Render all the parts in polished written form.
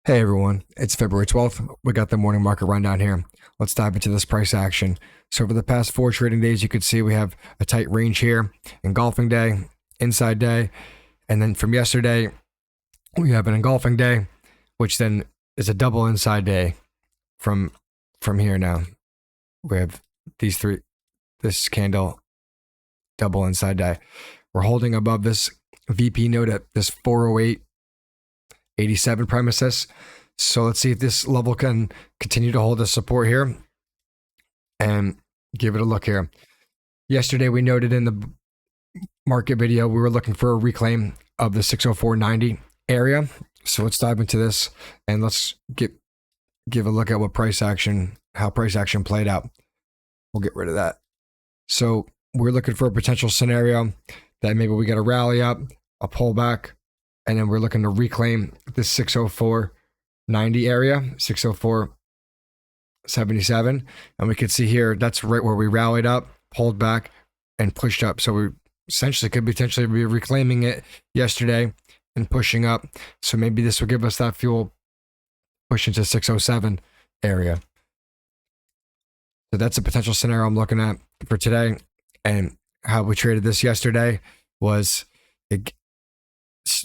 Hey everyone, it's February 12th. We got the morning market rundown here. Let's dive into this price action. So over the past 4 trading days, you could see we have a tight range here, engulfing day, inside day, and then from yesterday, we have an engulfing day, which then is a double inside day from here now. We have these three, this candle, double inside day. We're holding above this VP node at this 408.87 premises. So let's see if this level can continue to hold the support here and give it a look here. Yesterday, we noted in the market video, we were looking for a reclaim of the 604.90 area. So let's dive into this and let's give a look at how price action played out. We'll get rid of that. So we're looking for a potential scenario that maybe we get a rally up, a pullback, and then we're looking to reclaim this 604.90 area, 604.77. And we can see here, that's right where we rallied up, pulled back, and pushed up. So we essentially could potentially be reclaiming it yesterday and pushing up. So maybe this will give us that fuel push into 607 area. So that's a potential scenario I'm looking at for today. And how we traded this yesterday was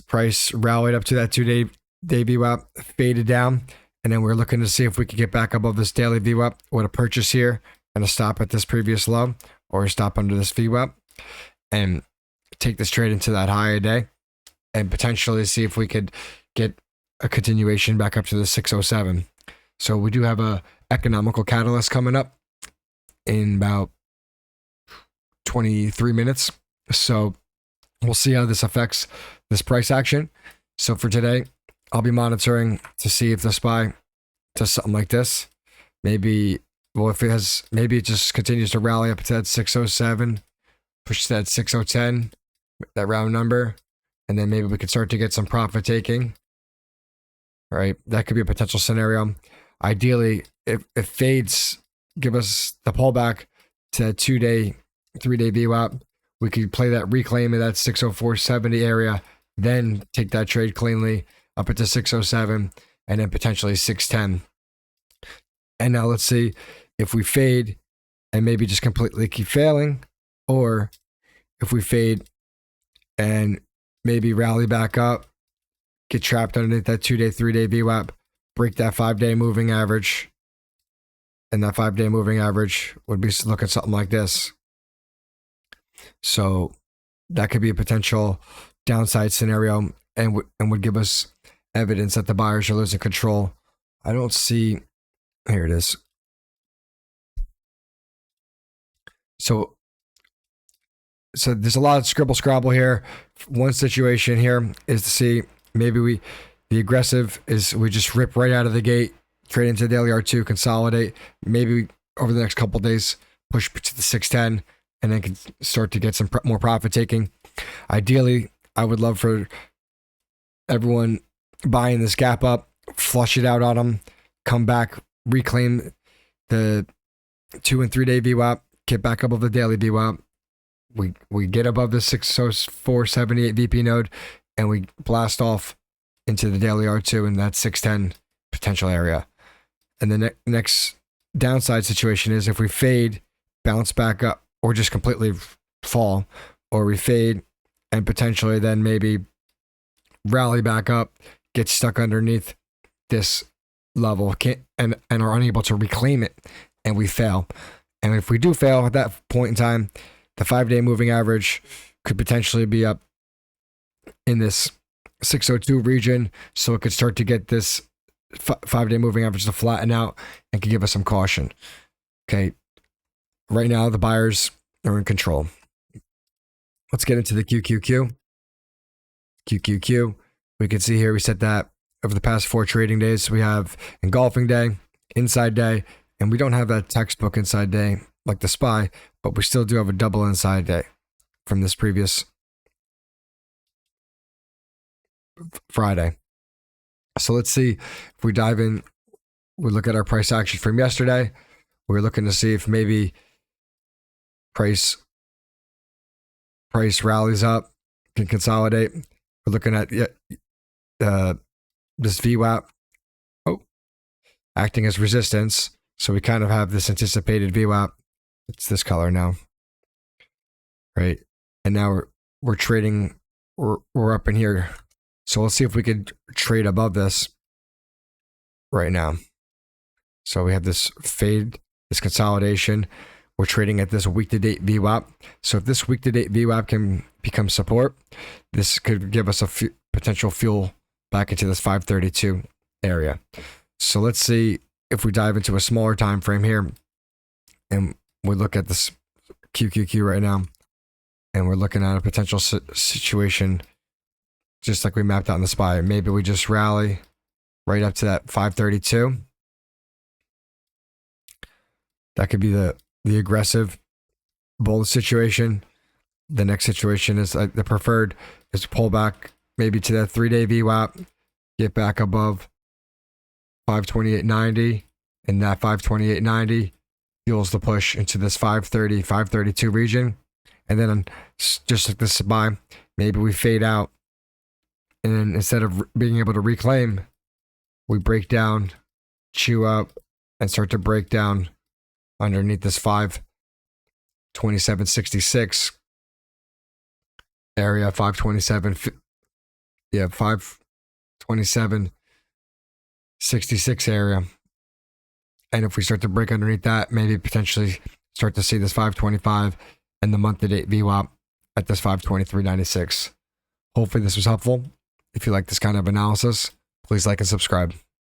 price rallied up to that 2-day VWAP, faded down, and then we're looking to see if we could get back above this daily VWAP with a purchase here and a stop at this previous low or a stop under this VWAP and take this trade into that higher day and potentially see if we could get a continuation back up to the 607. So we do have a economical catalyst coming up in about 23 minutes. So we'll see how this affects this price action. So for today, I'll be monitoring to see if the SPY does something like this. Maybe it just continues to rally up to that 607, push that 6010, that round number, and then maybe we could start to get some profit taking. All right, that could be a potential scenario. Ideally, if fades give us the pullback to 2-day, 3-day VWAP, we could play that reclaim of that 604.70 area, then take that trade cleanly up into 607 and then potentially 610. And now let's see if we fade and maybe just completely keep failing, or if we fade and maybe rally back up, get trapped underneath that 2-day, 3-day VWAP, break that 5-day moving average, and that 5-day moving average would be looking something like this. So that could be a potential downside scenario and would give us evidence that the buyers are losing control. I don't see, here it is. So there's a lot of scribble scrabble here. One situation here is to see maybe the aggressive is we just rip right out of the gate, trade into daily R2, consolidate, maybe over the next couple of days push to the 610 and then can start to get some more profit taking. Ideally, I would love for everyone buying this gap up, flush it out on them, come back, reclaim the 2 and 3-day VWAP, get back above the daily VWAP. We get above the 604.78 VP node, and we blast off into the daily R2 in that 610 potential area. And the next downside situation is if we fade, bounce back up, or just completely fall, or we fade and potentially then maybe rally back up, get stuck underneath this level and are unable to reclaim it, and we fail. And if we do fail at that point in time, the 5-day moving average could potentially be up in this 602 region, so it could start to get this 5-day moving average to flatten out and could give us some caution. Okay, right now the buyers are in control. Let's get into the QQQ. We can see here we set that over the past 4 trading days. We have engulfing day, inside day, and we don't have that textbook inside day like the SPY, but we still do have a double inside day from this previous Friday. So let's see if we dive in. We look at our price action from yesterday. We're looking to see if maybe price rallies up, can consolidate. We're looking at this VWAP acting as resistance. So we kind of have this anticipated VWAP. It's this color now, right? And now we're trading, we're up in here. So let's see if we could trade above this right now. So we have this fade, this consolidation. We're trading at this week-to-date VWAP. So if this week-to-date VWAP can become support, this could give us a potential fuel back into this 532 area. So let's see if we dive into a smaller time frame here, and we look at this QQQ right now, and we're looking at a potential situation just like we mapped out in the SPY. Maybe we just rally right up to that 532. That could be the aggressive bull situation. The next situation is the preferred is to pull back maybe to that 3-day VWAP, get back above 528.90, and that 528.90 fuels the push into this 530, 532 region. And then just like this SPY, maybe we fade out, and then instead of being able to reclaim, we break down, chew up, and start to break down underneath this 527.66 area, 527.66 area. And if we start to break underneath that, maybe potentially start to see this 525 and the month-to-date VWAP at this 523.96. Hopefully this was helpful. If you like this kind of analysis, please like and subscribe.